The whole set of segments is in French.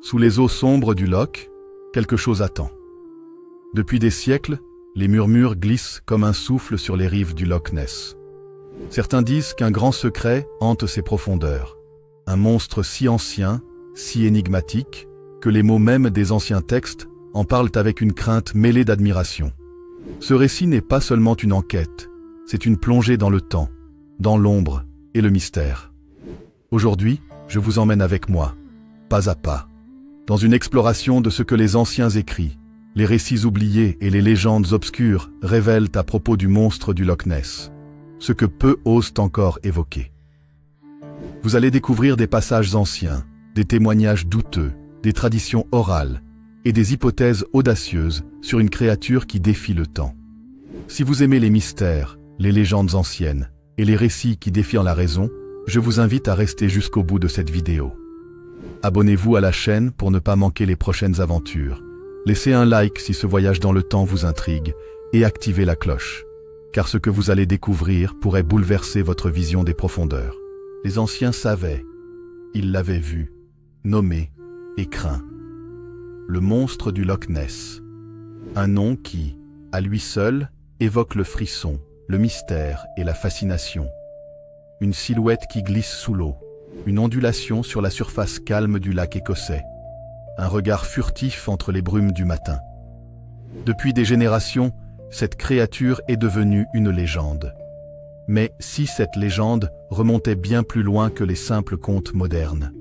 Sous les eaux sombres du Loch, quelque chose attend. Depuis des siècles, les murmures glissent comme un souffle sur les rives du Loch Ness. Certains disent qu'un grand secret hante ses profondeurs. Un monstre si ancien, si énigmatique, que les mots mêmes des anciens textes en parlent avec une crainte mêlée d'admiration. Ce récit n'est pas seulement une enquête, c'est une plongée dans le temps, dans l'ombre et le mystère. Aujourd'hui, je vous emmène avec moi, pas à pas, dans une exploration de ce que les anciens écrits, les récits oubliés et les légendes obscures révèlent à propos du monstre du Loch Ness, ce que peu osent encore évoquer. Vous allez découvrir des passages anciens, des témoignages douteux, des traditions orales et des hypothèses audacieuses sur une créature qui défie le temps. Si vous aimez les mystères, les légendes anciennes et les récits qui défient la raison, je vous invite à rester jusqu'au bout de cette vidéo. Abonnez-vous à la chaîne pour ne pas manquer les prochaines aventures. Laissez un like si ce voyage dans le temps vous intrigue et activez la cloche, car ce que vous allez découvrir pourrait bouleverser votre vision des profondeurs. Les anciens savaient, ils l'avaient vu, nommé et craint. Le monstre du Loch Ness. Un nom qui, à lui seul, évoque le frisson, le mystère et la fascination. Une silhouette qui glisse sous l'eau, une ondulation sur la surface calme du lac écossais, un regard furtif entre les brumes du matin. Depuis des générations, cette créature est devenue une légende. Mais si cette légende remontait bien plus loin que les simples contes modernes?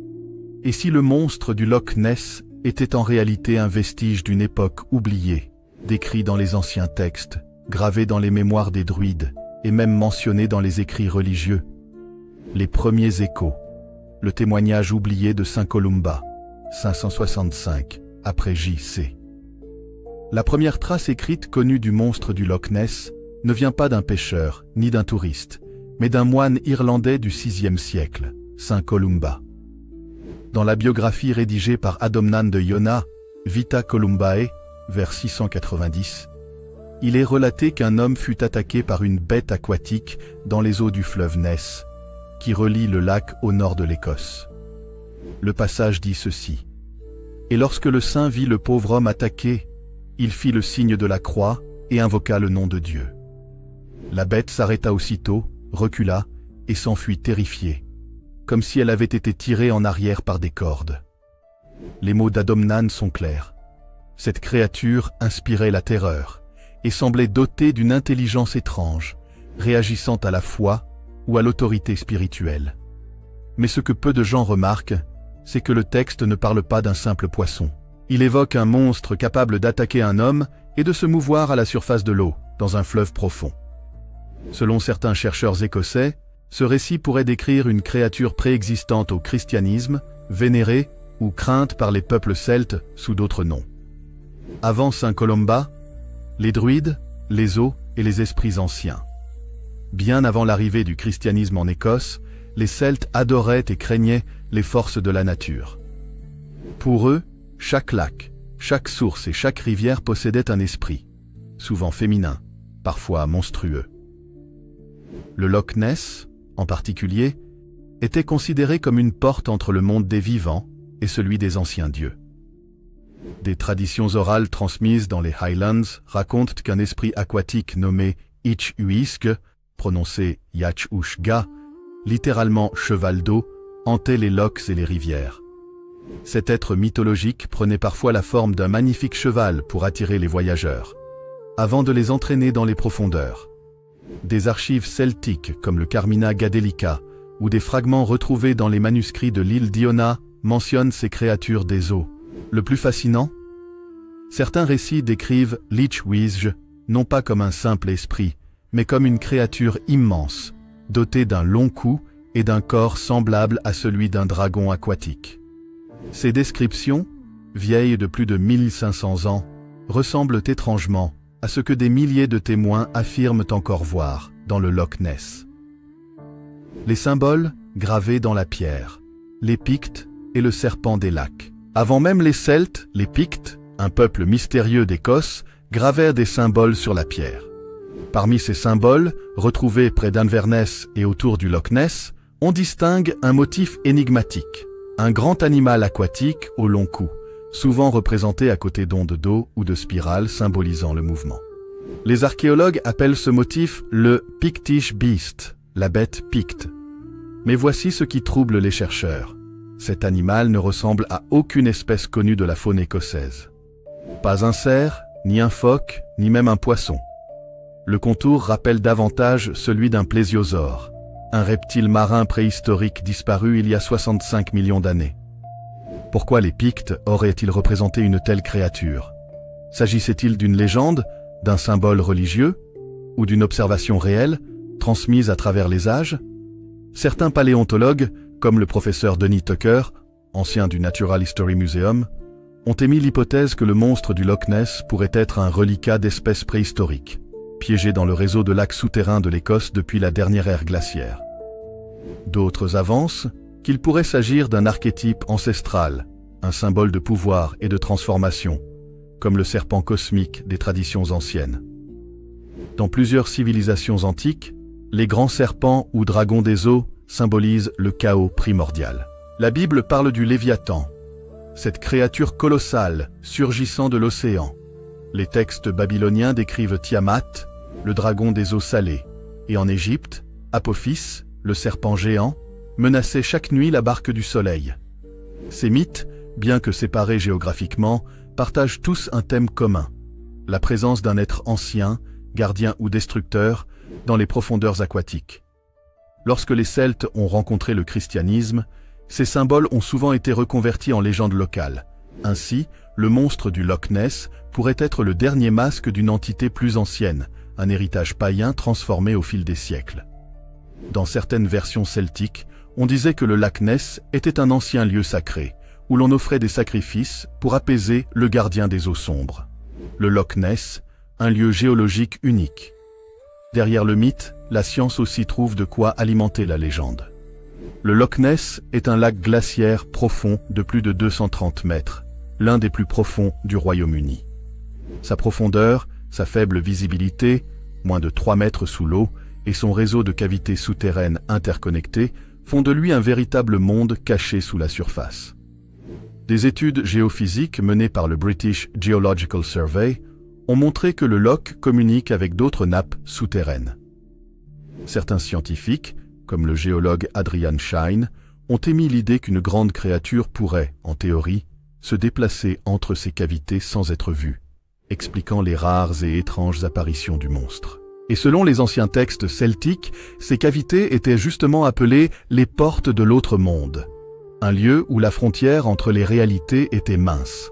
Et si le monstre du Loch Ness était en réalité un vestige d'une époque oubliée, décrit dans les anciens textes, gravé dans les mémoires des druides et même mentionné dans les écrits religieux? Les premiers échos, le témoignage oublié de Saint Columba, 565, après J.C. La première trace écrite connue du monstre du Loch Ness ne vient pas d'un pêcheur ni d'un touriste, mais d'un moine irlandais du VIe siècle, Saint Columba. Dans la biographie rédigée par Adomnan de Iona, Vita Columbae, vers 690, il est relaté qu'un homme fut attaqué par une bête aquatique dans les eaux du fleuve Ness, qui relie le lac au nord de l'Écosse. Le passage dit ceci. « Et lorsque le saint vit le pauvre homme attaqué, il fit le signe de la croix et invoqua le nom de Dieu. La bête s'arrêta aussitôt, recula et s'enfuit terrifiée, comme si elle avait été tirée en arrière par des cordes. » Les mots d'Adomnan sont clairs. Cette créature inspirait la terreur et semblait dotée d'une intelligence étrange, réagissant à la foi ou à l'autorité spirituelle. Mais ce que peu de gens remarquent, c'est que le texte ne parle pas d'un simple poisson. Il évoque un monstre capable d'attaquer un homme et de se mouvoir à la surface de l'eau, dans un fleuve profond. Selon certains chercheurs écossais, ce récit pourrait décrire une créature préexistante au christianisme, vénérée ou crainte par les peuples celtes sous d'autres noms. Avant Saint Columba, les druides, les eaux et les esprits anciens. Bien avant l'arrivée du christianisme en Écosse, les Celtes adoraient et craignaient les forces de la nature. Pour eux, chaque lac, chaque source et chaque rivière possédait un esprit, souvent féminin, parfois monstrueux. Le Loch Ness, en particulier, était considéré comme une porte entre le monde des vivants et celui des anciens dieux. Des traditions orales transmises dans les Highlands racontent qu'un esprit aquatique nommé Ich-Uiske, prononcé Yach-Ushga, littéralement cheval d'eau, hantait les lochs et les rivières. Cet être mythologique prenait parfois la forme d'un magnifique cheval pour attirer les voyageurs, avant de les entraîner dans les profondeurs. Des archives celtiques comme le Carmina Gadelica ou des fragments retrouvés dans les manuscrits de l'île d'Iona mentionnent ces créatures des eaux. Le plus fascinant? Certains récits décrivent Lich-Uisge non pas comme un simple esprit, mais comme une créature immense, dotée d'un long cou et d'un corps semblable à celui d'un dragon aquatique. Ces descriptions, vieilles de plus de 1500 ans, ressemblent étrangement à ce que des milliers de témoins affirment encore voir dans le Loch Ness. Les symboles gravés dans la pierre, les Pictes et le serpent des lacs. Avant même les Celtes, les Pictes, un peuple mystérieux d'Écosse, gravèrent des symboles sur la pierre. Parmi ces symboles, retrouvés près d'Inverness et autour du Loch Ness, on distingue un motif énigmatique, Un grand animal aquatique au long cou, souvent représenté à côté d'ondes d'eau ou de spirales symbolisant le mouvement. Les archéologues appellent ce motif le Pictish Beast, la bête picte. Mais voici ce qui trouble les chercheurs. Cet animal ne ressemble à aucune espèce connue de la faune écossaise. Pas un cerf, ni un phoque, ni même un poisson. Le contour rappelle davantage celui d'un plésiosaure, un reptile marin préhistorique disparu il y a 65 millions d'années. Pourquoi les Pictes auraient-ils représenté une telle créature? S'agissait-il d'une légende, d'un symbole religieux, ou d'une observation réelle, transmise à travers les âges? Certains paléontologues, comme le professeur Denis Tucker, ancien du Natural History Museum, ont émis l'hypothèse que le monstre du Loch Ness pourrait être un reliquat d'espèces préhistoriques, piégé dans le réseau de lacs souterrains de l'Écosse depuis la dernière ère glaciaire. D'autres avancent qu'il pourrait s'agir d'un archétype ancestral, un symbole de pouvoir et de transformation, comme le serpent cosmique des traditions anciennes. Dans plusieurs civilisations antiques, les grands serpents ou dragons des eaux symbolisent le chaos primordial. La Bible parle du Léviathan, cette créature colossale surgissant de l'océan. Les textes babyloniens décrivent Tiamat, le dragon des eaux salées, et en Égypte, Apophis, le serpent géant, menaçait chaque nuit la barque du soleil. Ces mythes, bien que séparés géographiquement, partagent tous un thème commun, la présence d'un être ancien, gardien ou destructeur, dans les profondeurs aquatiques. Lorsque les Celtes ont rencontré le christianisme, ces symboles ont souvent été reconvertis en légendes locales. Ainsi, le monstre du Loch Ness pourrait être le dernier masque d'une entité plus ancienne, un héritage païen transformé au fil des siècles. Dans certaines versions celtiques, on disait que le lac Ness était un ancien lieu sacré, où l'on offrait des sacrifices pour apaiser le gardien des eaux sombres. Le Loch Ness, un lieu géologique unique. Derrière le mythe, la science aussi trouve de quoi alimenter la légende. Le Loch Ness est un lac glaciaire profond de plus de 230 mètres, l'un des plus profonds du Royaume-Uni. Sa profondeur, sa faible visibilité, moins de 3 mètres sous l'eau, et son réseau de cavités souterraines interconnectées font de lui un véritable monde caché sous la surface. Des études géophysiques menées par le British Geological Survey ont montré que le loch communique avec d'autres nappes souterraines. Certains scientifiques, comme le géologue Adrian Shine, ont émis l'idée qu'une grande créature pourrait, en théorie, se déplacer entre ces cavités sans être vue, expliquant les rares et étranges apparitions du monstre. Et selon les anciens textes celtiques, ces cavités étaient justement appelées les portes de l'autre monde, un lieu où la frontière entre les réalités était mince.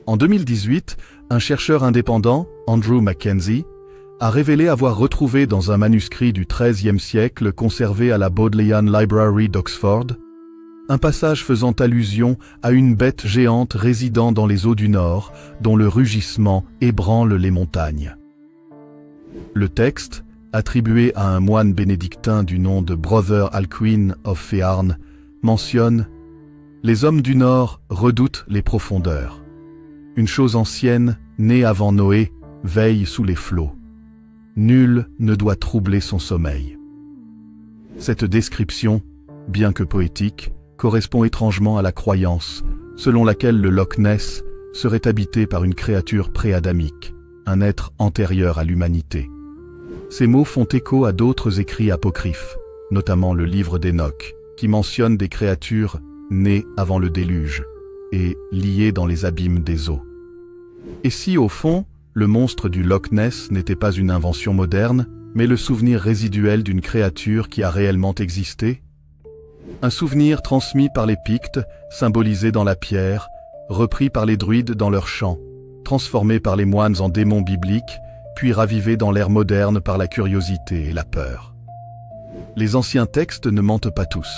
En 2018, un chercheur indépendant, Andrew Mackenzie, a révélé avoir retrouvé dans un manuscrit du XIIIe siècle conservé à la Bodleian Library d'Oxford, un passage faisant allusion à une bête géante résidant dans les eaux du Nord, dont le rugissement ébranle les montagnes. Le texte, attribué à un moine bénédictin du nom de Brother Alcuin of Fearn, mentionne « Les hommes du Nord redoutent les profondeurs. Une chose ancienne, née avant Noé, veille sous les flots. Nul ne doit troubler son sommeil. » Cette description, bien que poétique, correspond étrangement à la croyance selon laquelle le Loch Ness serait habité par une créature pré-adamique, un être antérieur à l'humanité. Ces mots font écho à d'autres écrits apocryphes, notamment le livre d'Enoch, qui mentionne des créatures nées avant le déluge et liées dans les abîmes des eaux. Et si, au fond, le monstre du Loch Ness n'était pas une invention moderne, mais le souvenir résiduel d'une créature qui a réellement existé? Un souvenir transmis par les Pictes, symbolisé dans la pierre, repris par les druides dans leurs chants, transformé par les moines en démons bibliques, puis ravivé dans l'ère moderne par la curiosité et la peur. Les anciens textes ne mentent pas tous.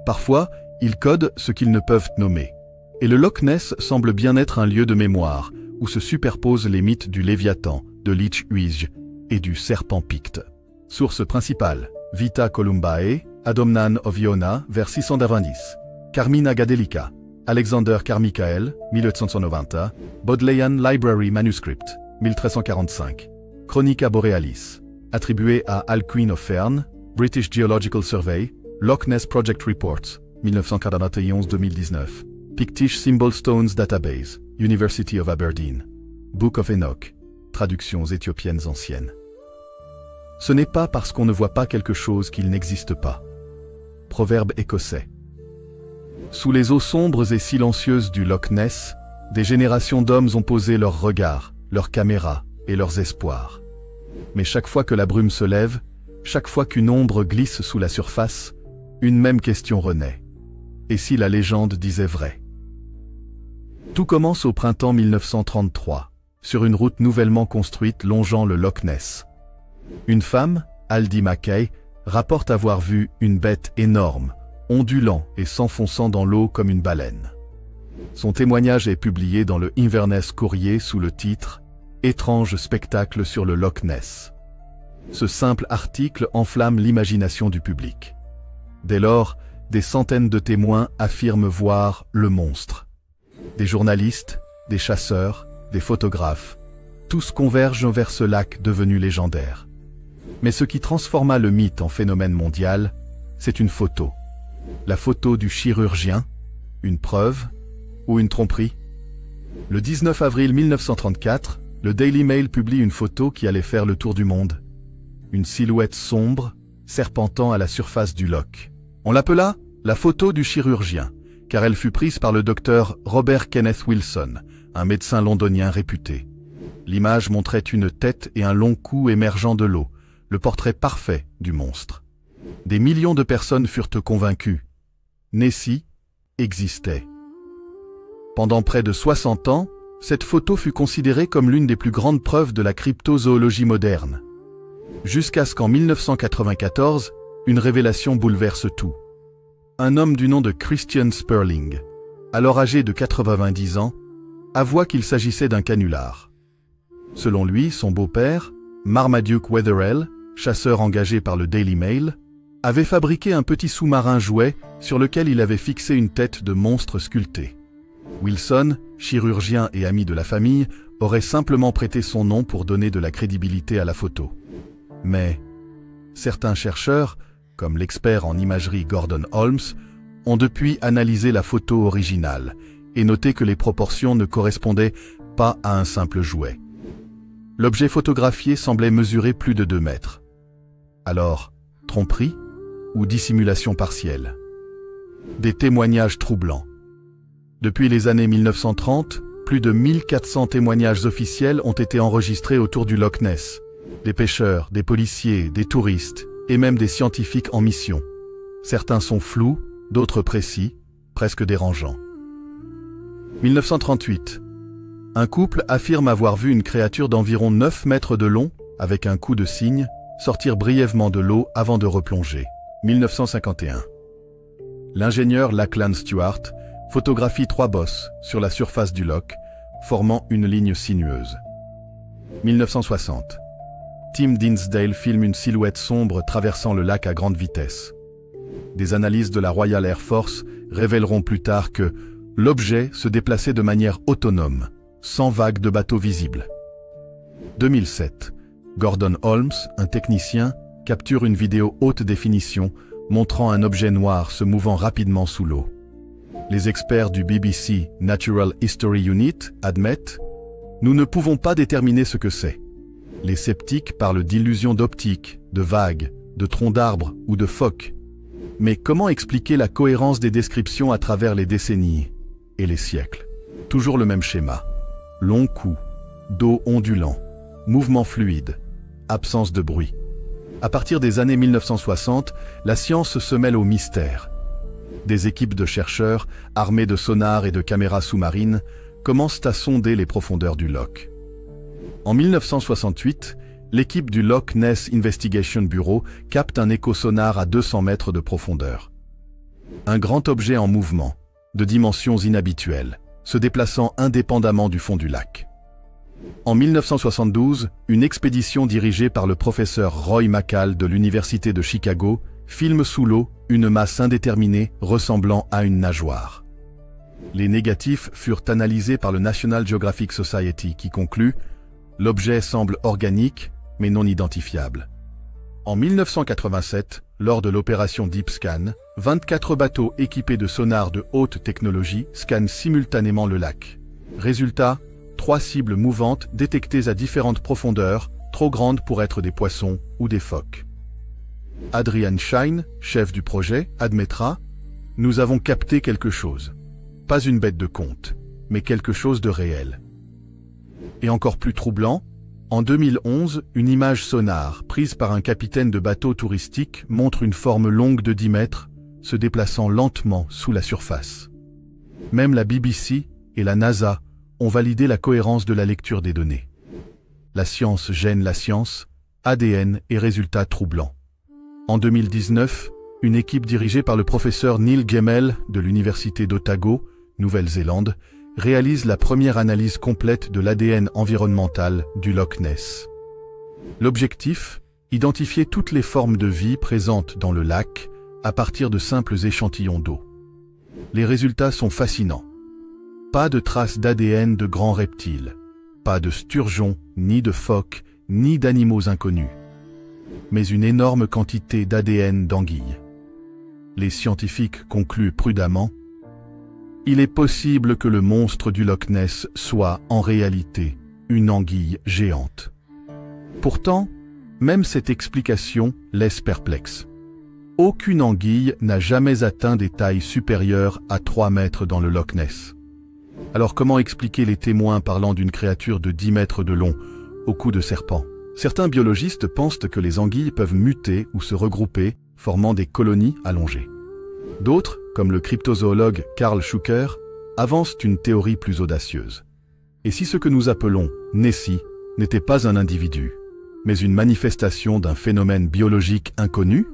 Parfois, ils codent ce qu'ils ne peuvent nommer. Et le Loch Ness semble bien être un lieu de mémoire, où se superposent les mythes du Léviathan, de Lich Uige et du serpent picte. Source principale, Vita Columbae, Adomnan of Iona, vers 690. Carmina Gadelica, Alexander Carmichael, 1890, Bodleian Library Manuscript, 1345. Chronica Borealis, attribué à Alcuin of Fearn, British Geological Survey, Loch Ness Project Reports, 1991-2019. Pictish Symbol Stones Database, University of Aberdeen. Book of Enoch. Traductions éthiopiennes anciennes. Ce n'est pas parce qu'on ne voit pas quelque chose qu'il n'existe pas. Proverbe écossais. Sous les eaux sombres et silencieuses du Loch Ness, des générations d'hommes ont posé leurs regards, leurs caméras et leurs espoirs. Mais chaque fois que la brume se lève, chaque fois qu'une ombre glisse sous la surface, une même question renaît. Et si la légende disait vrai? Tout commence au printemps 1933, sur une route nouvellement construite longeant le Loch Ness. Une femme, Aldi Mackay, rapporte avoir vu une bête énorme, ondulant et s'enfonçant dans l'eau comme une baleine. Son témoignage est publié dans le Inverness Courier sous le titre « Étrange spectacle sur le Loch Ness ». Ce simple article enflamme l'imagination du public. Dès lors, des centaines de témoins affirment voir le monstre. Des journalistes, des chasseurs, des photographes, tous convergent vers ce lac devenu légendaire. Mais ce qui transforma le mythe en phénomène mondial, c'est une photo. La photo du chirurgien, une preuve ou une tromperie? Le 19 avril 1934, le Daily Mail publie une photo qui allait faire le tour du monde. Une silhouette sombre, serpentant à la surface du loch. On l'appela la photo du chirurgien, car elle fut prise par le docteur Robert Kenneth Wilson, un médecin londonien réputé. L'image montrait une tête et un long cou émergeant de l'eau, le portrait parfait du monstre. Des millions de personnes furent convaincues. Nessie existait. Pendant près de 60 ans, cette photo fut considérée comme l'une des plus grandes preuves de la cryptozoologie moderne. Jusqu'à ce qu'en 1994, une révélation bouleverse tout. Un homme du nom de Christian Sperling, alors âgé de 90 ans, avoua qu'il s'agissait d'un canular. Selon lui, son beau-père, Marmaduke Wetherell, chasseur engagé par le Daily Mail, avait fabriqué un petit sous-marin jouet sur lequel il avait fixé une tête de monstre sculptée. Wilson, chirurgien et ami de la famille, aurait simplement prêté son nom pour donner de la crédibilité à la photo. Mais certains chercheurs, comme l'expert en imagerie Gordon Holmes, ont depuis analysé la photo originale et noté que les proportions ne correspondaient pas à un simple jouet. L'objet photographié semblait mesurer plus de 2 mètres. Alors, tromperie ou dissimulation partielle? Des témoignages troublants. Depuis les années 1930, plus de 1400 témoignages officiels ont été enregistrés autour du Loch Ness. Des pêcheurs, des policiers, des touristes et même des scientifiques en mission. Certains sont flous, d'autres précis, presque dérangeants. 1938. Un couple affirme avoir vu une créature d'environ 9 mètres de long, avec un cou de cygne, sortir brièvement de l'eau avant de replonger. 1951. L'ingénieur Lachlan Stewart photographie 3 bosses sur la surface du loch, formant une ligne sinueuse. 1960. Tim Dinsdale filme une silhouette sombre traversant le lac à grande vitesse. Des analyses de la Royal Air Force révéleront plus tard que l'objet se déplaçait de manière autonome, sans vague de bateaux visibles. 2007. Gordon Holmes, un technicien, capture une vidéo haute définition montrant un objet noir se mouvant rapidement sous l'eau. Les experts du BBC Natural History Unit admettent « Nous ne pouvons pas déterminer ce que c'est ». Les sceptiques parlent d'illusions d'optique, de vagues, de troncs d'arbres ou de phoques. Mais comment expliquer la cohérence des descriptions à travers les décennies et les siècles? Toujours le même schéma. Long cou, dos ondulant, mouvement fluide, absence de bruit. À partir des années 1960, la science se mêle au mystère. Des équipes de chercheurs, armés de sonars et de caméras sous-marines, commencent à sonder les profondeurs du loch. En 1968, l'équipe du Loch Ness Investigation Bureau capte un échosonar à 200 mètres de profondeur. Un grand objet en mouvement, de dimensions inhabituelles, se déplaçant indépendamment du fond du lac. En 1972, une expédition dirigée par le professeur Roy McCall de l'Université de Chicago filme sous l'eau une masse indéterminée ressemblant à une nageoire. Les négatifs furent analysés par le National Geographic Society qui conclut « L'objet semble organique, mais non identifiable ». En 1987, Lors de l'opération Deep Scan, 24 bateaux équipés de sonars de haute technologie scannent simultanément le lac. Résultat, 3 cibles mouvantes détectées à différentes profondeurs, trop grandes pour être des poissons ou des phoques. Adrian Shine, chef du projet, admettra « Nous avons capté quelque chose. Pas une bête de conte, mais quelque chose de réel. » Et encore plus troublant, en 2011, une image sonar prise par un capitaine de bateau touristique montre une forme longue de 10 mètres se déplaçant lentement sous la surface. Même la BBC et la NASA ont validé la cohérence de la lecture des données. La science gêne la science, ADN et résultats troublants. En 2019, une équipe dirigée par le professeur Neil Gemmell de l'Université d'Otago, Nouvelle-Zélande, réalise la première analyse complète de l'ADN environnemental du Loch Ness. L'objectif, identifier toutes les formes de vie présentes dans le lac à partir de simples échantillons d'eau. Les résultats sont fascinants. Pas de traces d'ADN de grands reptiles, pas de sturgeons, ni de phoques, ni d'animaux inconnus, mais une énorme quantité d'ADN d'anguilles. Les scientifiques concluent prudemment: il est possible que le monstre du Loch Ness soit, en réalité, une anguille géante. Pourtant, même cette explication laisse perplexe. Aucune anguille n'a jamais atteint des tailles supérieures à 3 mètres dans le Loch Ness. Alors comment expliquer les témoins parlant d'une créature de 10 mètres de long, au cou de serpent? Certains biologistes pensent que les anguilles peuvent muter ou se regrouper, formant des colonies allongées. D'autres, comme le cryptozoologue Karl Schucker, avancent une théorie plus audacieuse. Et si ce que nous appelons Nessie n'était pas un individu, mais une manifestation d'un phénomène biologique inconnu?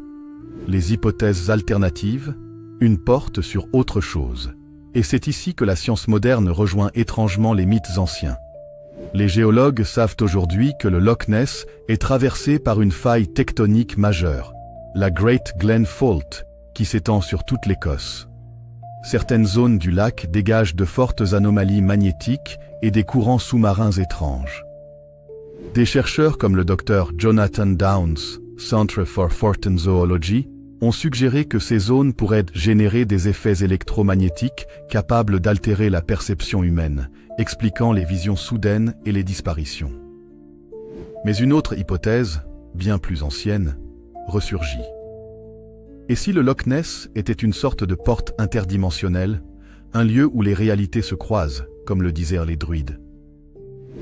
Les hypothèses alternatives, une porte sur autre chose. Et c'est ici que la science moderne rejoint étrangement les mythes anciens. Les géologues savent aujourd'hui que le Loch Ness est traversé par une faille tectonique majeure, la Great Glen Fault, qui s'étend sur toute l'Écosse. Certaines zones du lac dégagent de fortes anomalies magnétiques et des courants sous-marins étranges. Des chercheurs comme le Dr Jonathan Downes, Centre for Fortean Zoology, ont suggéré que ces zones pourraient générer des effets électromagnétiques capables d'altérer la perception humaine, expliquant les visions soudaines et les disparitions. Mais une autre hypothèse, bien plus ancienne, ressurgit. Et si le Loch Ness était une sorte de porte interdimensionnelle, un lieu où les réalités se croisent, comme le disaient les druides?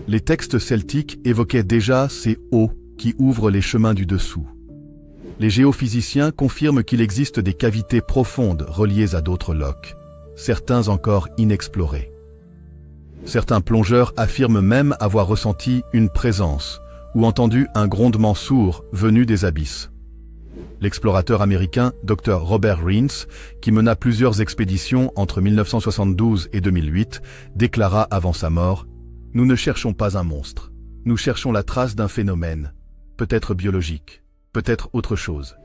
Les textes celtiques évoquaient déjà ces eaux qui ouvrent les chemins du dessous. Les géophysiciens confirment qu'il existe des cavités profondes reliées à d'autres lochs, certains encore inexplorés. Certains plongeurs affirment même avoir ressenti une présence ou entendu un grondement sourd venu des abysses. L'explorateur américain Dr Robert Reines, qui mena plusieurs expéditions entre 1972 et 2008, déclara avant sa mort: « Nous ne cherchons pas un monstre, nous cherchons la trace d'un phénomène, peut-être biologique, peut-être autre chose. »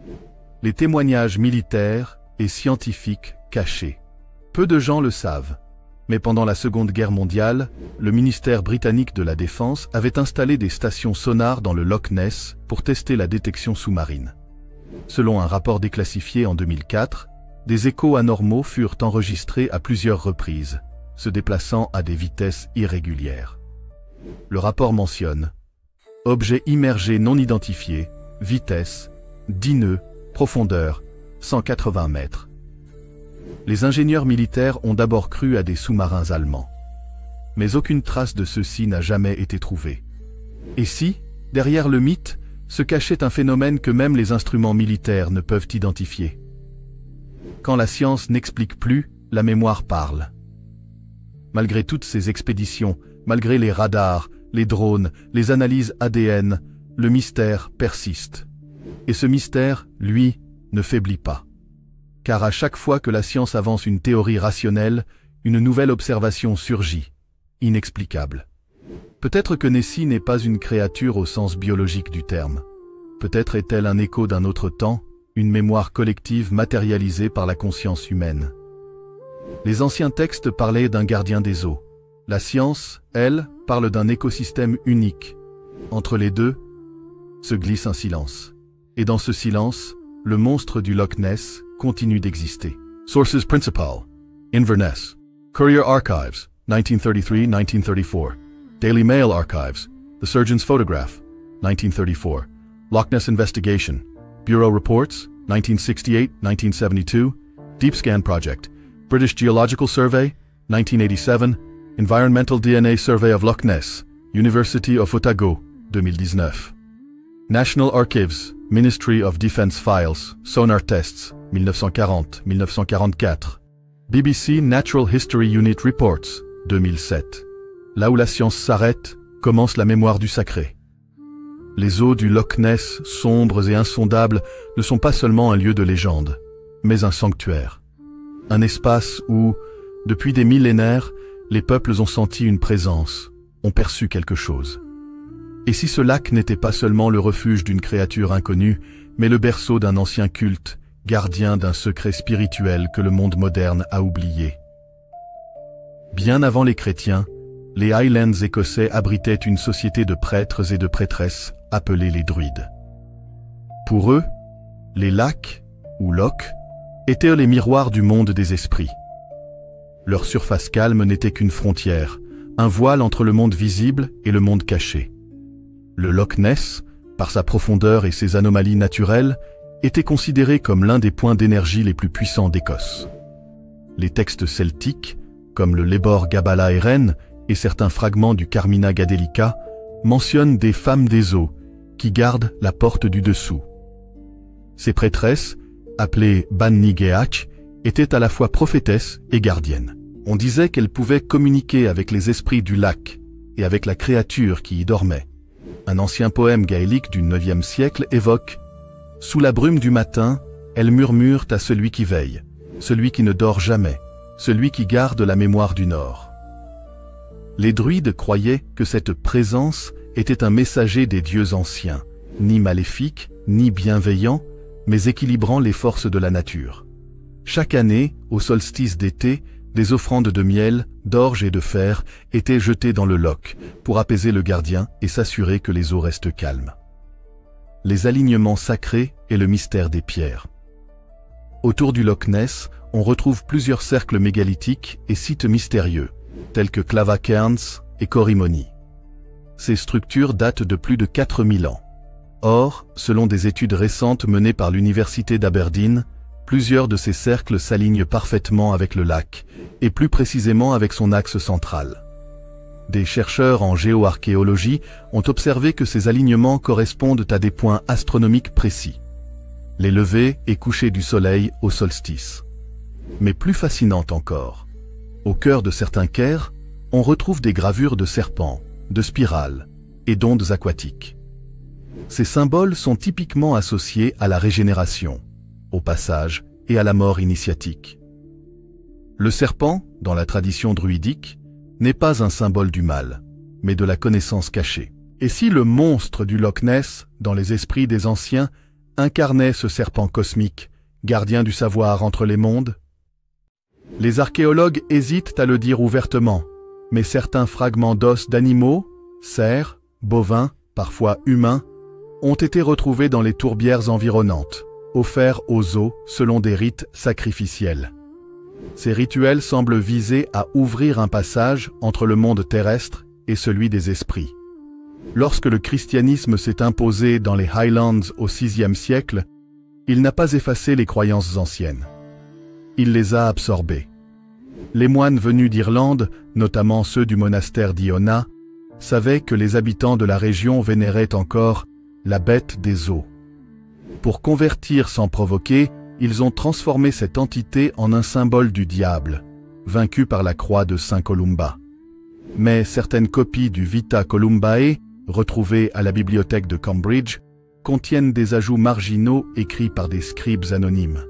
Les témoignages militaires et scientifiques cachés. Peu de gens le savent, mais pendant la Seconde Guerre mondiale, le ministère britannique de la Défense avait installé des stations sonars dans le Loch Ness pour tester la détection sous-marine. Selon un rapport déclassifié en 2004, des échos anormaux furent enregistrés à plusieurs reprises, se déplaçant à des vitesses irrégulières. Le rapport mentionne « Objet immergé non identifié, vitesse, 10 nœuds, profondeur, 180 mètres ». Les ingénieurs militaires ont d'abord cru à des sous-marins allemands. Mais aucune trace de ceux-ci n'a jamais été trouvée. Et si, derrière le mythe, se cachait un phénomène que même les instruments militaires ne peuvent identifier? Quand la science n'explique plus, la mémoire parle. Malgré toutes ces expéditions, malgré les radars, les drones, les analyses ADN, le mystère persiste. Et ce mystère, lui, ne faiblit pas. Car à chaque fois que la science avance une théorie rationnelle, une nouvelle observation surgit, inexplicable. Peut-être que Nessie n'est pas une créature au sens biologique du terme. Peut-être est-elle un écho d'un autre temps, une mémoire collective matérialisée par la conscience humaine. Les anciens textes parlaient d'un gardien des eaux. La science, elle, parle d'un écosystème unique. Entre les deux, se glisse un silence. Et dans ce silence, le monstre du Loch Ness continue d'exister. Sources principales: Inverness, Courier Archives, 1933-1934, Daily Mail Archives, The Surgeon's Photograph, 1934, Loch Ness Investigation, Bureau Reports, 1968-1972, Deep Scan Project, British Geological Survey, 1987, Environmental DNA Survey of Loch Ness, University of Otago, 2019. National Archives, Ministry of Defense Files, Sonar Tests, 1940-1944. BBC Natural History Unit Reports, 2007. Là où la science s'arrête, commence la mémoire du sacré. Les eaux du Loch Ness, sombres et insondables, ne sont pas seulement un lieu de légende, mais un sanctuaire. Un espace où, depuis des millénaires, les peuples ont senti une présence, ont perçu quelque chose. Et si ce lac n'était pas seulement le refuge d'une créature inconnue, mais le berceau d'un ancien culte, gardien d'un secret spirituel que le monde moderne a oublié. Bien avant les chrétiens, les Highlands écossais abritaient une société de prêtres et de prêtresses appelés les druides. Pour eux, les lacs, ou lochs, étaient les miroirs du monde des esprits. Leur surface calme n'était qu'une frontière, un voile entre le monde visible et le monde caché. Le Loch Ness, par sa profondeur et ses anomalies naturelles, était considéré comme l'un des points d'énergie les plus puissants d'Écosse. Les textes celtiques, comme le Lebor Gabála Érenn et certains fragments du Carmina Gadelica, mentionnent des femmes des eaux qui gardent la porte du dessous. Ces prêtresses, appelées Bannigeach, étaient à la fois prophétesses et gardiennes. On disait qu'elles pouvaient communiquer avec les esprits du lac et avec la créature qui y dormait. Un ancien poème gaélique du IXe siècle évoque « Sous la brume du matin, elles murmurent à celui qui veille, celui qui ne dort jamais, celui qui garde la mémoire du Nord. » Les druides croyaient que cette présence était un messager des dieux anciens, ni maléfique, ni bienveillant, mais équilibrant les forces de la nature. Chaque année, au solstice d'été, des offrandes de miel, d'orge et de fer étaient jetées dans le loch pour apaiser le gardien et s'assurer que les eaux restent calmes. Les alignements sacrés et le mystère des pierres. Autour du Loch Ness, on retrouve plusieurs cercles mégalithiques et sites mystérieux, tels que Clavacairns et Corrimony. Ces structures datent de plus de 4000 ans. Or, selon des études récentes menées par l'Université d'Aberdeen, plusieurs de ces cercles s'alignent parfaitement avec le lac, et plus précisément avec son axe central. Des chercheurs en géoarchéologie ont observé que ces alignements correspondent à des points astronomiques précis. Les levées et couchers du soleil au solstice. Mais plus fascinant encore, au cœur de certains caires, on retrouve des gravures de serpents, de spirales et d'ondes aquatiques. Ces symboles sont typiquement associés à la régénération, au passage et à la mort initiatique. Le serpent, dans la tradition druidique, n'est pas un symbole du mal, mais de la connaissance cachée. Et si le monstre du Loch Ness, dans les esprits des anciens, incarnait ce serpent cosmique, gardien du savoir entre les mondes? Les archéologues hésitent à le dire ouvertement, mais certains fragments d'os d'animaux, cerfs, bovins, parfois humains, ont été retrouvés dans les tourbières environnantes, offerts aux eaux selon des rites sacrificiels. Ces rituels semblent viser à ouvrir un passage entre le monde terrestre et celui des esprits. Lorsque le christianisme s'est imposé dans les Highlands au VIe siècle, il n'a pas effacé les croyances anciennes. Il les a absorbées. Les moines venus d'Irlande, notamment ceux du monastère d'Iona, savaient que les habitants de la région vénéraient encore la bête des eaux. Pour convertir sans provoquer, ils ont transformé cette entité en un symbole du diable, vaincu par la croix de Saint Columba. Mais certaines copies du Vita Columbae, retrouvées à la bibliothèque de Cambridge, contiennent des ajouts marginaux écrits par des scribes anonymes.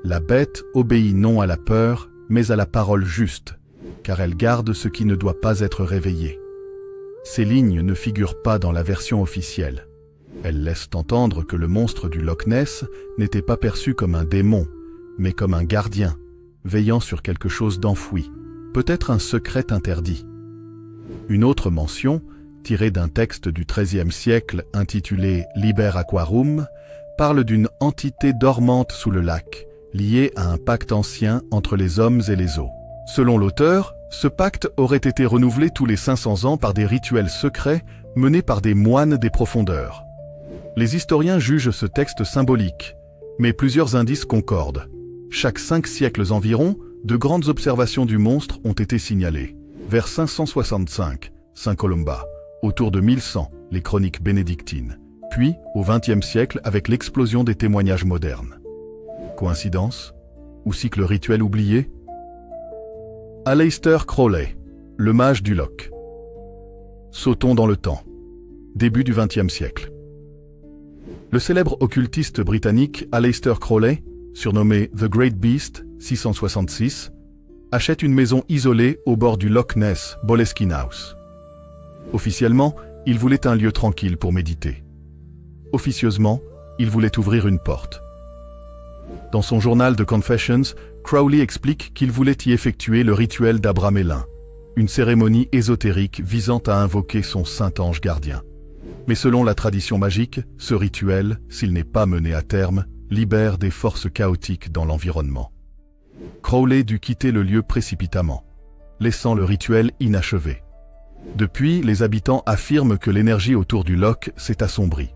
La bête obéit non à la peur, mais à la parole juste, car elle garde ce qui ne doit pas être réveillé. Ces lignes ne figurent pas dans la version officielle. Elles laissent entendre que le monstre du Loch Ness n'était pas perçu comme un démon, mais comme un gardien, veillant sur quelque chose d'enfoui, peut-être un secret interdit. Une autre mention, tirée d'un texte du XIIIe siècle intitulé Liber Aquarum, parle d'une entité dormante sous le lac, liée à un pacte ancien entre les hommes et les eaux. Selon l'auteur, ce pacte aurait été renouvelé tous les 500 ans par des rituels secrets menés par des moines des profondeurs. Les historiens jugent ce texte symbolique, mais plusieurs indices concordent. Chaque 5 siècles environ, de grandes observations du monstre ont été signalées. Vers 565, Saint Columba, autour de 1100, les chroniques bénédictines, puis au XXe siècle avec l'explosion des témoignages modernes. Coïncidence? Ou cycle rituel oublié? Aleister Crowley, le mage du Loch. Sautons dans le temps. Début du XXe siècle. Le célèbre occultiste britannique Aleister Crowley, surnommé The Great Beast, 666, achète une maison isolée au bord du Loch Ness, Boleskine House. Officiellement, il voulait un lieu tranquille pour méditer. Officieusement, il voulait ouvrir une porte. Dans son journal de Confessions, Crowley explique qu'il voulait y effectuer le rituel d'Abramélin, une cérémonie ésotérique visant à invoquer son saint ange gardien. Mais selon la tradition magique, ce rituel, s'il n'est pas mené à terme, libère des forces chaotiques dans l'environnement. Crowley dut quitter le lieu précipitamment, laissant le rituel inachevé. Depuis, les habitants affirment que l'énergie autour du Loch s'est assombrie.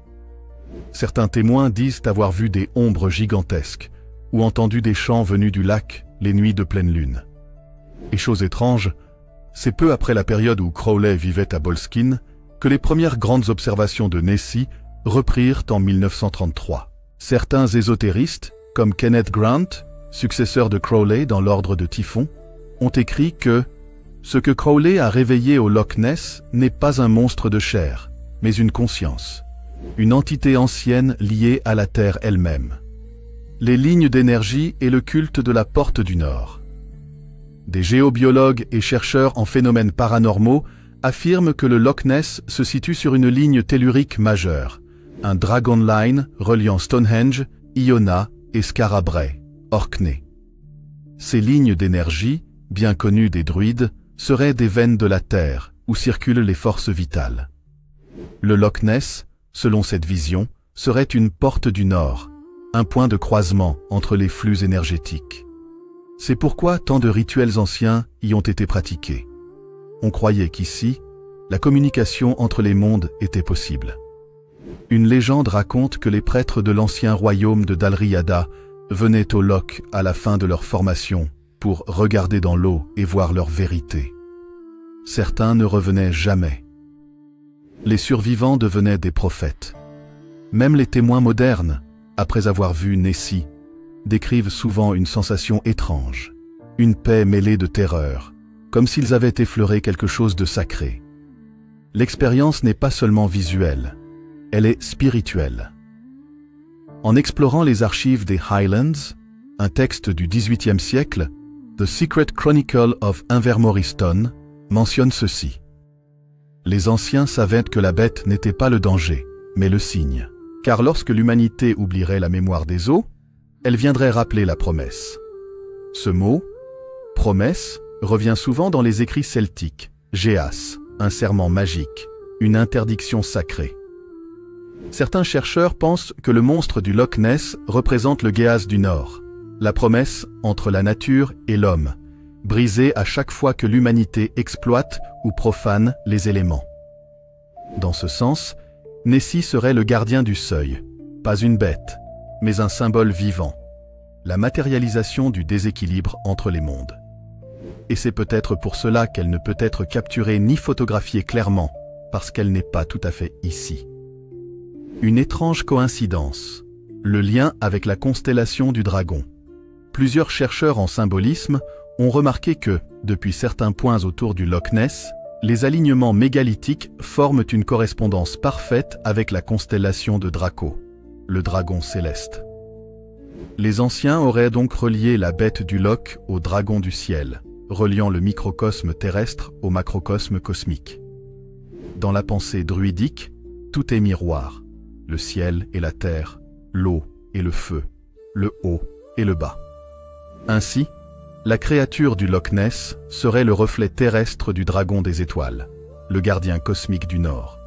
Certains témoins disent avoir vu des ombres gigantesques ou entendu des chants venus du lac les nuits de pleine lune. Et chose étrange, c'est peu après la période où Crowley vivait à Boleskine que les premières grandes observations de Nessie reprirent en 1933. Certains ésotéristes, comme Kenneth Grant, successeur de Crowley dans l'ordre de Typhon, ont écrit que ce que Crowley a réveillé au Loch Ness n'est pas un monstre de chair, mais une conscience, une entité ancienne liée à la Terre elle-même. Les lignes d'énergie et le culte de la Porte du Nord. Des géobiologues et chercheurs en phénomènes paranormaux affirment que le Loch Ness se situe sur une ligne tellurique majeure, un Dragon Line reliant Stonehenge, Iona et Skara Brae, Orkney. Ces lignes d'énergie, bien connues des druides, seraient des veines de la Terre où circulent les forces vitales. Le Loch Ness, selon cette vision, serait une porte du Nord, un point de croisement entre les flux énergétiques. C'est pourquoi tant de rituels anciens y ont été pratiqués. On croyait qu'ici, la communication entre les mondes était possible. Une légende raconte que les prêtres de l'ancien royaume de Dalriada venaient au Loch à la fin de leur formation pour regarder dans l'eau et voir leur vérité. Certains ne revenaient jamais. Les survivants devenaient des prophètes. Même les témoins modernes, après avoir vu Nessie, décrivent souvent une sensation étrange, une paix mêlée de terreur, comme s'ils avaient effleuré quelque chose de sacré. L'expérience n'est pas seulement visuelle, elle est spirituelle. En explorant les archives des Highlands, un texte du XVIIIe siècle, The Secret Chronicle of Invermorriston, mentionne ceci. Les anciens savaient que la bête n'était pas le danger, mais le signe. Car lorsque l'humanité oublierait la mémoire des eaux, elle viendrait rappeler la promesse. Ce mot, promesse, revient souvent dans les écrits celtiques, Géas, un serment magique, une interdiction sacrée. Certains chercheurs pensent que le monstre du Loch Ness représente le Géas du Nord, la promesse entre la nature et l'homme, brisée à chaque fois que l'humanité exploite ou profane les éléments. Dans ce sens, Nessie serait le gardien du seuil, pas une bête, mais un symbole vivant, la matérialisation du déséquilibre entre les mondes. Et c'est peut-être pour cela qu'elle ne peut être capturée ni photographiée clairement, parce qu'elle n'est pas tout à fait ici. Une étrange coïncidence, le lien avec la constellation du Dragon. Plusieurs chercheurs en symbolisme ont remarqué que, depuis certains points autour du Loch Ness, les alignements mégalithiques forment une correspondance parfaite avec la constellation de Draco, le dragon céleste. Les anciens auraient donc relié la bête du Loch au dragon du ciel, reliant le microcosme terrestre au macrocosme cosmique. Dans la pensée druidique, tout est miroir, le ciel et la terre, l'eau et le feu, le haut et le bas. Ainsi, la créature du Loch Ness serait le reflet terrestre du dragon des étoiles, le gardien cosmique du Nord.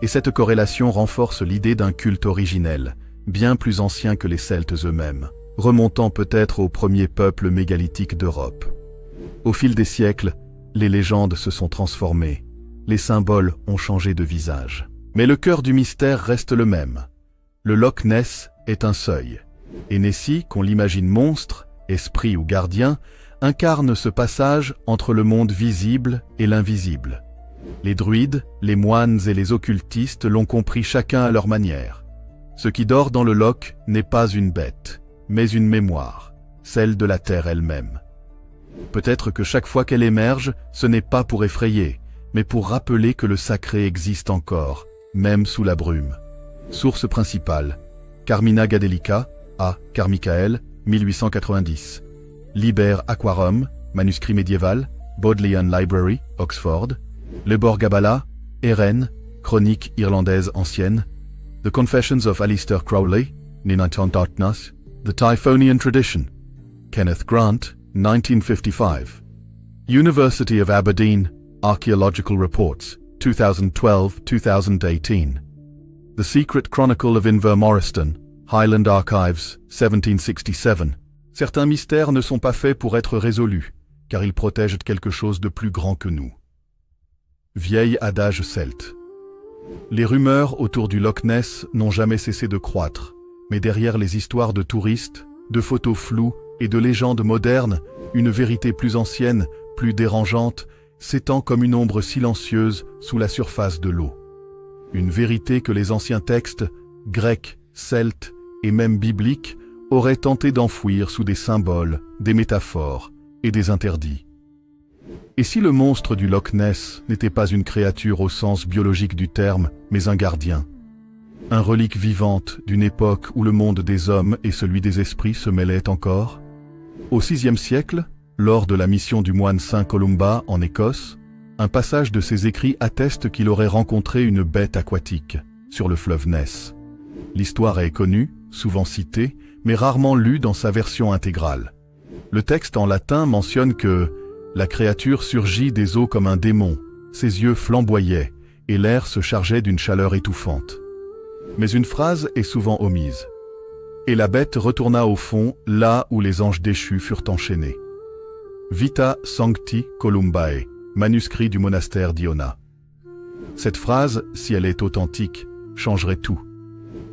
Et cette corrélation renforce l'idée d'un culte originel, bien plus anciens que les Celtes eux-mêmes, remontant peut-être aux premiers peuples mégalithiques d'Europe. Au fil des siècles, les légendes se sont transformées, les symboles ont changé de visage. Mais le cœur du mystère reste le même. Le Loch Ness est un seuil, et Nessie, qu'on l'imagine monstre, esprit ou gardien, incarne ce passage entre le monde visible et l'invisible. Les druides, les moines et les occultistes l'ont compris chacun à leur manière. Ce qui dort dans le loch n'est pas une bête, mais une mémoire, celle de la terre elle-même. Peut-être que chaque fois qu'elle émerge, ce n'est pas pour effrayer, mais pour rappeler que le sacré existe encore, même sous la brume. Source principale, Carmina Gadelica, A. Carmichael, 1890. Liber Aquarum, manuscrit médiéval, Bodleian Library, Oxford. Lebor Gabala, Eren, chronique irlandaise ancienne. The Confessions of Alistair Crowley, Ninanton Darkness. The Typhonian Tradition, Kenneth Grant, 1955. University of Aberdeen, Archaeological Reports, 2012-2018. The Secret Chronicle of Invermoriston, Highland Archives, 1767. Certains mystères ne sont pas faits pour être résolus, car ils protègent quelque chose de plus grand que nous. Vieil adage celte. Les rumeurs autour du Loch Ness n'ont jamais cessé de croître, mais derrière les histoires de touristes, de photos floues et de légendes modernes, une vérité plus ancienne, plus dérangeante, s'étend comme une ombre silencieuse sous la surface de l'eau. Une vérité que les anciens textes, grecs, celtes et même bibliques, auraient tenté d'enfouir sous des symboles, des métaphores et des interdits. Et si le monstre du Loch Ness n'était pas une créature au sens biologique du terme, mais un gardien, un relique vivante d'une époque où le monde des hommes et celui des esprits se mêlaient encore? Au VIe siècle, lors de la mission du moine Saint Columba en Écosse, un passage de ses écrits atteste qu'il aurait rencontré une bête aquatique sur le fleuve Ness. L'histoire est connue, souvent citée, mais rarement lue dans sa version intégrale. Le texte en latin mentionne que la créature surgit des eaux comme un démon, ses yeux flamboyaient et l'air se chargeait d'une chaleur étouffante. Mais une phrase est souvent omise. Et la bête retourna au fond, là où les anges déchus furent enchaînés. Vita Sancti Columbae, manuscrit du monastère d'Iona. Cette phrase, si elle est authentique, changerait tout,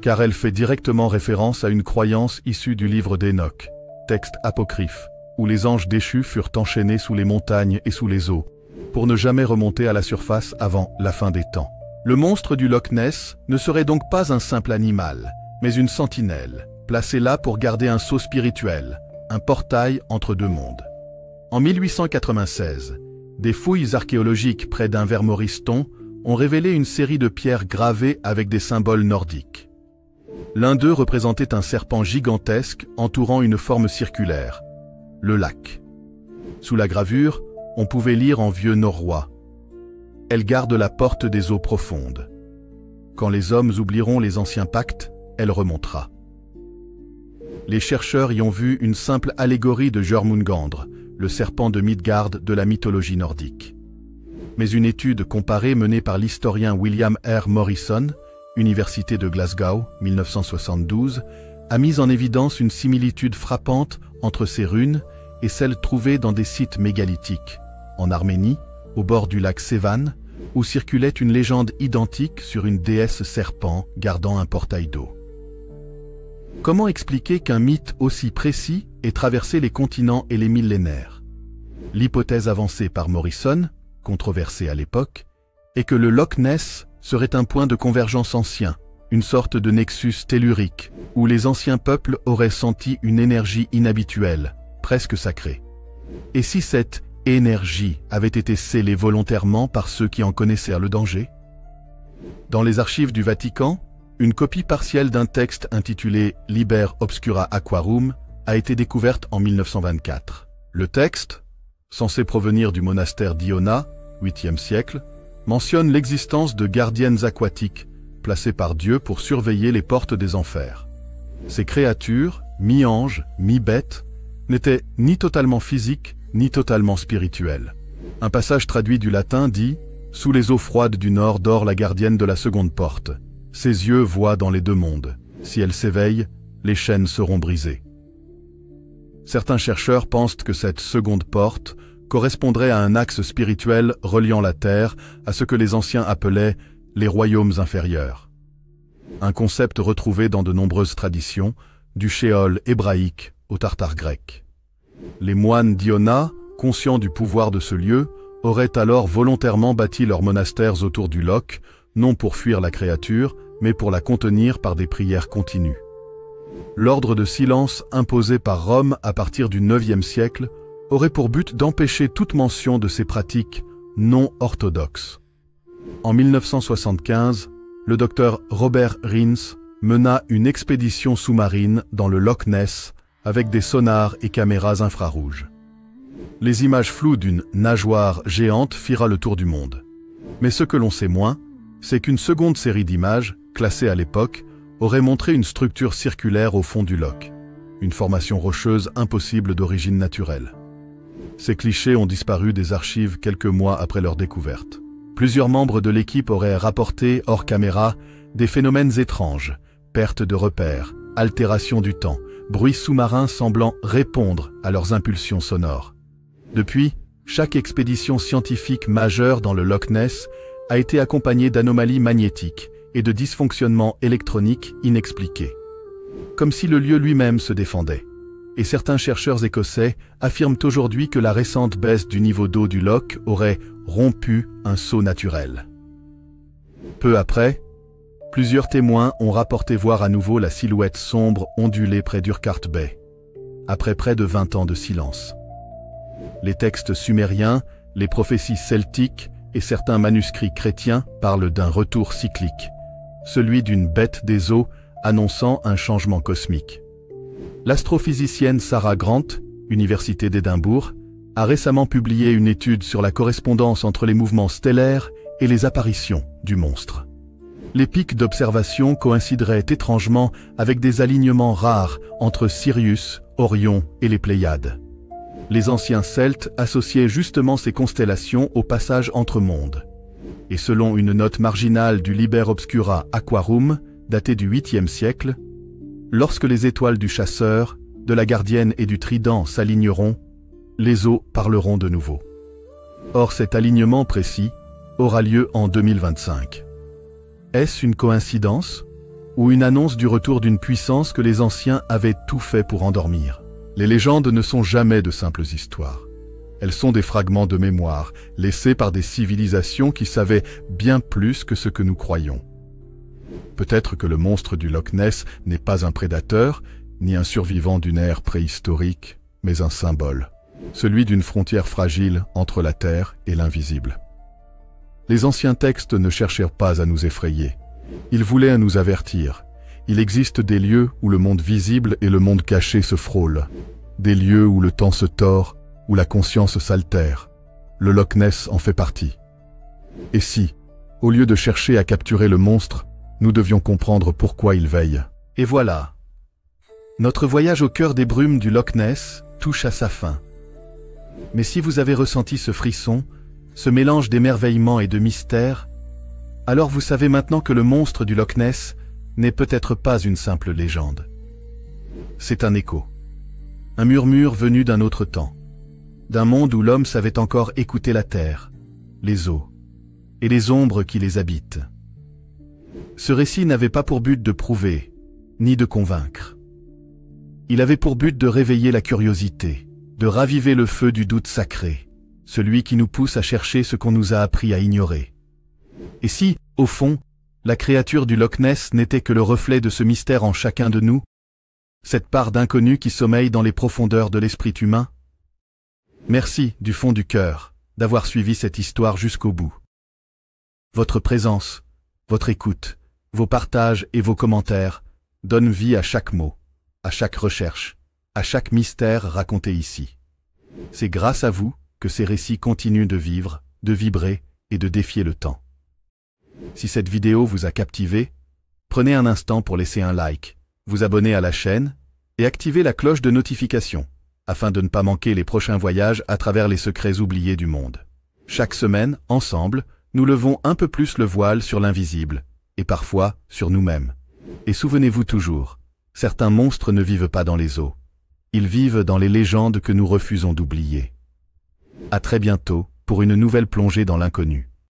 car elle fait directement référence à une croyance issue du livre d'Enoch, texte apocryphe, où les anges déchus furent enchaînés sous les montagnes et sous les eaux, pour ne jamais remonter à la surface avant la fin des temps. Le monstre du Loch Ness ne serait donc pas un simple animal, mais une sentinelle, placée là pour garder un sceau spirituel, un portail entre deux mondes. En 1896, des fouilles archéologiques près d'Invermoriston ont révélé une série de pierres gravées avec des symboles nordiques. L'un d'eux représentait un serpent gigantesque entourant une forme circulaire, le lac. Sous la gravure, on pouvait lire en vieux norrois « Elle garde la porte des eaux profondes. Quand les hommes oublieront les anciens pactes, elle remontera. » Les chercheurs y ont vu une simple allégorie de Jormungandr, le serpent de Midgard de la mythologie nordique. Mais une étude comparée menée par l'historien William R. Morrison, Université de Glasgow, 1972, a mis en évidence une similitude frappante entre ces runes et celles trouvées dans des sites mégalithiques, en Arménie, au bord du lac Sevan, où circulait une légende identique sur une déesse serpent gardant un portail d'eau. Comment expliquer qu'un mythe aussi précis ait traversé les continents et les millénaires? L'hypothèse avancée par Morrison, controversée à l'époque, est que le Loch Ness serait un point de convergence ancien, une sorte de nexus tellurique, où les anciens peuples auraient senti une énergie inhabituelle, presque sacrée. Et si cette énergie avait été scellée volontairement par ceux qui en connaissaient le danger? Dans les archives du Vatican, une copie partielle d'un texte intitulé Liber Obscura Aquarum a été découverte en 1924. Le texte, censé provenir du monastère d'Iona, 8e siècle, mentionne l'existence de gardiennes aquatiques placées par Dieu pour surveiller les portes des enfers. Ces créatures, mi-anges, mi-bêtes, n'étaient ni totalement physiques ni totalement spirituelles. Un passage traduit du latin dit « Sous les eaux froides du nord dort la gardienne de la seconde porte. Ses yeux voient dans les deux mondes. Si elle s'éveille, les chaînes seront brisées. Certains chercheurs pensent que cette seconde porte correspondrait à un axe spirituel reliant la Terre à ce que les anciens appelaient les royaumes inférieurs. Un concept retrouvé dans de nombreuses traditions, du shéol hébraïque au tartare grec. Les moines d'Iona, conscients du pouvoir de ce lieu, auraient alors volontairement bâti leurs monastères autour du loch, non pour fuir la créature, mais pour la contenir par des prières continues. L'ordre de silence imposé par Rome à partir du IXe siècle aurait pour but d'empêcher toute mention de ces pratiques non orthodoxes. En 1975, le docteur Robert Rines mena une expédition sous-marine dans le Loch Ness avec des sonars et caméras infrarouges. Les images floues d'une nageoire géante firent le tour du monde. Mais ce que l'on sait moins, c'est qu'une seconde série d'images, classées à l'époque, aurait montré une structure circulaire au fond du loch, une formation rocheuse impossible d'origine naturelle. Ces clichés ont disparu des archives quelques mois après leur découverte. Plusieurs membres de l'équipe auraient rapporté, hors caméra, des phénomènes étranges, perte de repères, altération du temps, bruits sous-marins semblant répondre à leurs impulsions sonores. Depuis, chaque expédition scientifique majeure dans le Loch Ness a été accompagnée d'anomalies magnétiques et de dysfonctionnements électroniques inexpliqués. Comme si le lieu lui-même se défendait. Et certains chercheurs écossais affirment aujourd'hui que la récente baisse du niveau d'eau du loch aurait rompu un saut naturel. Peu après, plusieurs témoins ont rapporté voir à nouveau la silhouette sombre ondulée près d'Urquhart Bay, après près de 20 ans de silence. Les textes sumériens, les prophéties celtiques et certains manuscrits chrétiens parlent d'un retour cyclique, celui d'une bête des eaux annonçant un changement cosmique. L'astrophysicienne Sarah Grant, Université d'Édimbourg, a récemment publié une étude sur la correspondance entre les mouvements stellaires et les apparitions du monstre. Les pics d'observation coïncideraient étrangement avec des alignements rares entre Sirius, Orion et les Pléiades. Les anciens Celtes associaient justement ces constellations au passage entre mondes. Et selon une note marginale du Liber Obscura Aquarum, datée du 8e siècle, lorsque les étoiles du chasseur, de la gardienne et du trident s'aligneront, les eaux parleront de nouveau. Or cet alignement précis aura lieu en 2025. Est-ce une coïncidence ou une annonce du retour d'une puissance que les anciens avaient tout fait pour endormir? Les légendes ne sont jamais de simples histoires. Elles sont des fragments de mémoire, laissés par des civilisations qui savaient bien plus que ce que nous croyons. Peut-être que le monstre du Loch Ness n'est pas un prédateur, ni un survivant d'une ère préhistorique, mais un symbole, celui d'une frontière fragile entre la terre et l'invisible. Les anciens textes ne cherchèrent pas à nous effrayer. Ils voulaient nous avertir. Il existe des lieux où le monde visible et le monde caché se frôlent, des lieux où le temps se tord, où la conscience s'altère. Le Loch Ness en fait partie. Et si, au lieu de chercher à capturer le monstre, nous devions comprendre pourquoi il veille? Et voilà. Notre voyage au cœur des brumes du Loch Ness touche à sa fin. Mais si vous avez ressenti ce frisson, ce mélange d'émerveillement et de mystère, alors vous savez maintenant que le monstre du Loch Ness n'est peut-être pas une simple légende. C'est un écho, un murmure venu d'un autre temps, d'un monde où l'homme savait encore écouter la terre, les eaux et les ombres qui les habitent. Ce récit n'avait pas pour but de prouver, ni de convaincre. Il avait pour but de réveiller la curiosité, de raviver le feu du doute sacré, celui qui nous pousse à chercher ce qu'on nous a appris à ignorer. Et si, au fond, la créature du Loch Ness n'était que le reflet de ce mystère en chacun de nous, cette part d'inconnu qui sommeille dans les profondeurs de l'esprit humain? Merci, du fond du cœur, d'avoir suivi cette histoire jusqu'au bout. Votre présence, votre écoute, vos partages et vos commentaires donnent vie à chaque mot, à chaque recherche, à chaque mystère raconté ici. C'est grâce à vous que ces récits continuent de vivre, de vibrer et de défier le temps. Si cette vidéo vous a captivé, prenez un instant pour laisser un like, vous abonner à la chaîne et activer la cloche de notification afin de ne pas manquer les prochains voyages à travers les secrets oubliés du monde. Chaque semaine, ensemble, nous levons un peu plus le voile sur l'invisible et parfois sur nous-mêmes. Et souvenez-vous toujours, certains monstres ne vivent pas dans les eaux. Ils vivent dans les légendes que nous refusons d'oublier. À très bientôt pour une nouvelle plongée dans l'inconnu.